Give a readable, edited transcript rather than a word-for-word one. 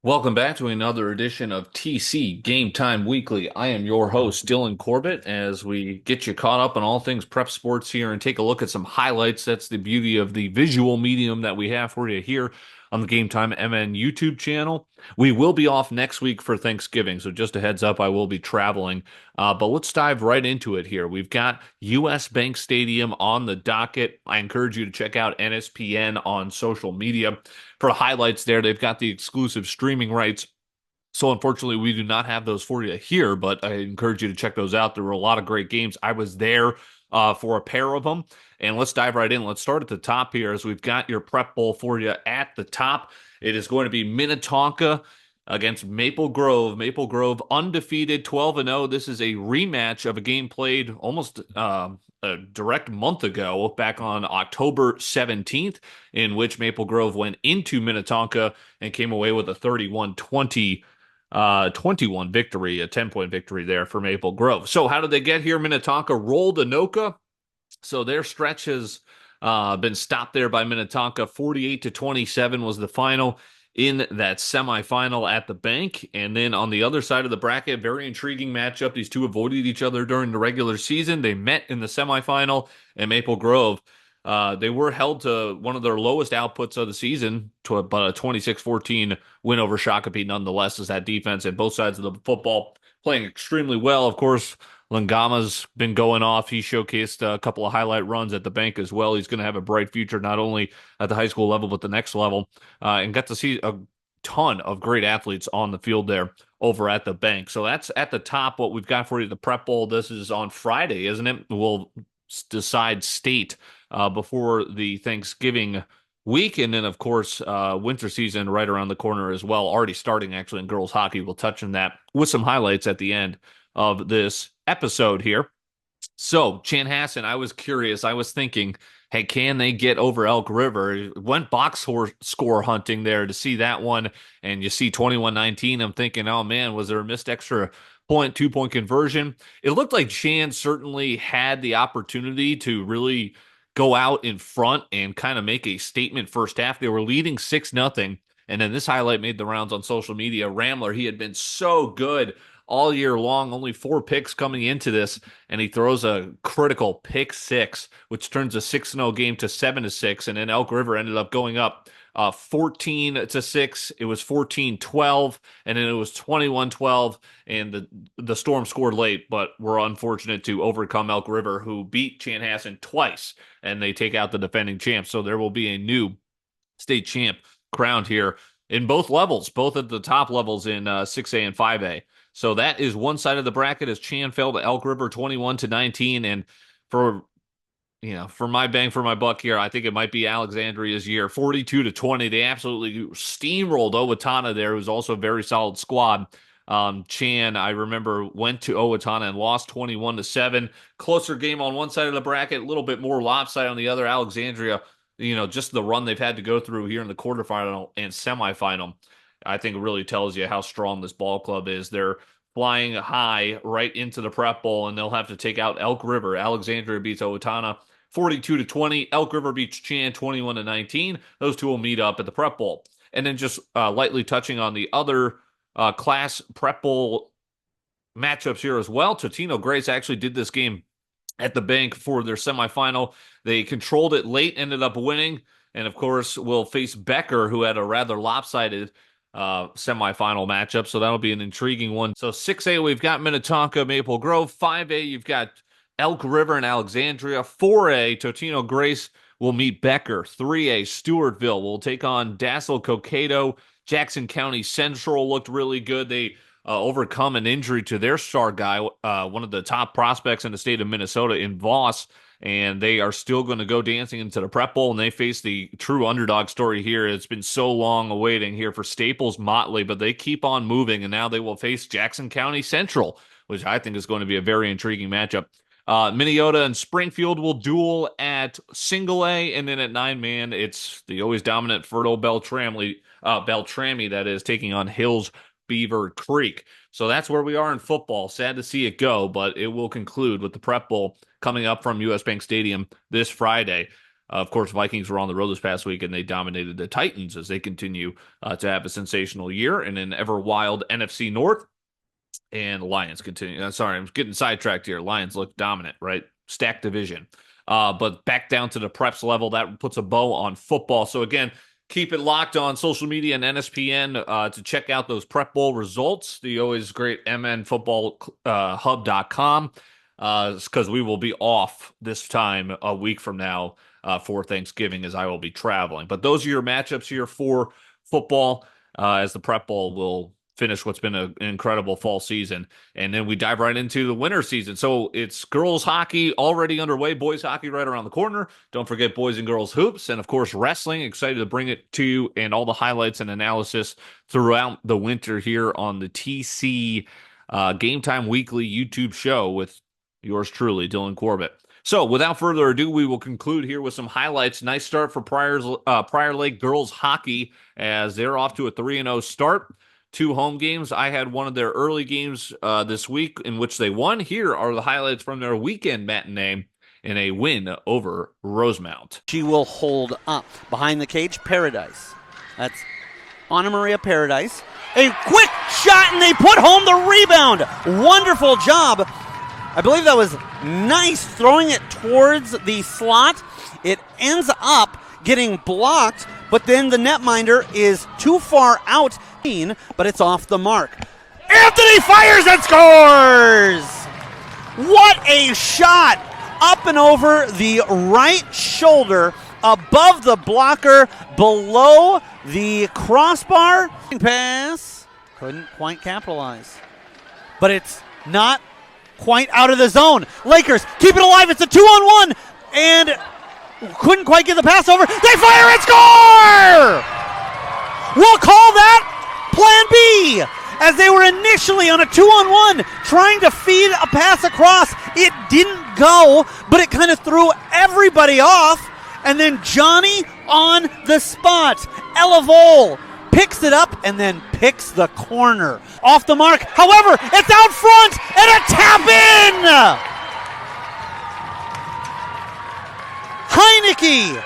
Welcome back to another edition of TC Game Time Weekly. I am your host, Dylan Corbett, as we get you caught up on all things prep sports here and take a look at some highlights. That's the beauty of the visual medium that we have for you here on the Game Time MN YouTube channel. We will be off next week for Thanksgiving, so just a heads up, I will be traveling. But let's dive right into it here. We've got US Bank Stadium on the docket. I encourage you to check out NSPN on social media for highlights there. They've got the exclusive streaming rights. So unfortunately, we do not have those for you here, but I encourage you to check those out. There were a lot of great games. I was there for a pair of them. And let's dive right in. Let's start at the top here as we've got your prep bowl for you at the top. It is going to be Minnetonka against Maple Grove. Maple Grove undefeated 12-0. This is a rematch of a game played almost a direct month ago, back on October 17th, in which Maple Grove went into Minnetonka and came away with a 31-20 21 victory, a 10-point victory there for Maple Grove. So how did they get here? Minnetonka rolled Anoka. So their stretch has been stopped there by Minnetonka. 48-27 was the final in that semifinal at the bank. And then on the other side of the bracket, very intriguing matchup. These two avoided each other during the regular season. They met in the semifinal, and Maple Grove, they were held to one of their lowest outputs of the season, to about a 26-14 win over Shakopee nonetheless, as that defense and both sides of the football playing extremely well. Of course, Langama's been going off. He showcased a couple of highlight runs at the bank as well. He's going to have a bright future, not only at the high school level, but the next level. And got to see a ton of great athletes on the field there over at the bank. So that's at the top what we've got for you. The Prep Bowl, this is on Friday, isn't it? We'll decide state before the Thanksgiving week. And then, of course, winter season right around the corner as well, already starting actually in girls hockey. We'll touch on that with some highlights at the end of this episode here. So, Chanhassen, I was curious. I was thinking, hey, can they get over Elk River? Went score hunting there to see that one, and you see 21-19. I'm thinking, oh man, was there a missed extra point, 2 point conversion? It looked like Chan certainly had the opportunity to really go out in front and kind of make a statement first half. They were leading 6-0. And then this highlight made the rounds on social media. Ramler, he had been so good all year long, only 4 picks coming into this, and he throws a critical pick six, which turns a 6-0 game to 7-6. And then Elk River ended up going up 14-6. It was 14-12, and then it was 21-12. And the Storm scored late, but were unfortunate to overcome Elk River, who beat Chanhassen twice, and they take out the defending champs. So there will be a new state champ crowned here in both levels, both at the top levels in 6A and 5A. So that is one side of the bracket as Chan fell to Elk River 21-19. And for for my bang for my buck here, I think it might be Alexandria's year. 42-20. They absolutely steamrolled Owatonna there. It was also a very solid squad. Chan, I remember, went to Owatonna and lost 21-7. Closer game on one side of the bracket, a little bit more lopsided on the other. Alexandria, just the run they've had to go through here in the quarterfinal and semifinal, I think really tells you how strong this ball club is. They're flying high right into the Prep Bowl, and they'll have to take out Elk River. Alexandria beats Owatonna 42-20. Elk River beats Chan 21-19. Those two will meet up at the Prep Bowl. And then just lightly touching on the other class Prep Bowl matchups here as well. Totino Grace actually did this game at the bank for their semifinal. They controlled it late, ended up winning, and of course will face Becker, who had a rather lopsided semifinal matchup. So that'll be an intriguing one. So 6A, we've got Minnetonka, Maple Grove. 5A, you've got Elk River and Alexandria. 4A, Totino Grace will meet Becker. 3A, Stewartville will take on Dassel Cokato. Jackson County Central looked really good. They overcome an injury to their star guy, one of the top prospects in the state of Minnesota in Voss, and they are still going to go dancing into the Prep Bowl, and they face the true underdog story here. It's been so long awaiting here for Staples Motley, but they keep on moving, and now they will face Jackson County Central, which I think is going to be a very intriguing matchup. Minneota and Springfield will duel at single A, and then at 9-man, it's the always dominant Fertile Beltrami, that is taking on Hills Beaver Creek. So that's where we are in football. Sad to see it go, but it will conclude with the Prep Bowl coming up from US Bank Stadium this Friday. Of course, Vikings were on the road this past week, and they dominated the Titans as they continue to have a sensational year. And an ever wild NFC North, and Lions continue. Sorry, I'm getting sidetracked here. Lions look dominant, right? Stacked division. But back down to the preps level, that puts a bow on football. So again, keep it locked on social media and NSPN to check out those prep bowl results. The always great mnfootballhub.com because we will be off this time a week from now for Thanksgiving, as I will be traveling. But those are your matchups here for football as the prep bowl will finish what's been an incredible fall season. And then we dive right into the winter season. So it's girls hockey already underway, boys hockey right around the corner. Don't forget boys and girls hoops, and of course wrestling. Excited to bring it to you and all the highlights and analysis throughout the winter here on the TC Game Time Weekly YouTube show with yours truly, Dylan Corbett. So without further ado, we will conclude here with some highlights. Nice start for Prior Lake girls hockey as they're off to a 3-0 start. 2 home games. I had one of their early games this week in which they won. Here are the highlights from their weekend matinee in a win over Rosemount. She will hold up. Behind the cage, Paradise. That's Anna Maria Paradise. A quick shot, and they put home the rebound. Wonderful job. I believe that was nice, throwing it towards the slot. It ends up getting blocked, but then the netminder is too far out, but it's off the mark. Anthony fires and scores! What a shot! Up and over the right shoulder, above the blocker, below the crossbar. Pass, couldn't quite capitalize. But it's not quite out of the zone. Lakers keep it alive, it's a 2-on-1, and couldn't quite get the pass over. They fire and score! We'll call that Plan B, as they were initially on a 2-on-1 trying to feed a pass across. It didn't go, but it kind of threw everybody off. And then Johnny on the spot. Ella Vole picks it up and then picks the corner. Off the mark, however, it's out front and a tap in! Heineke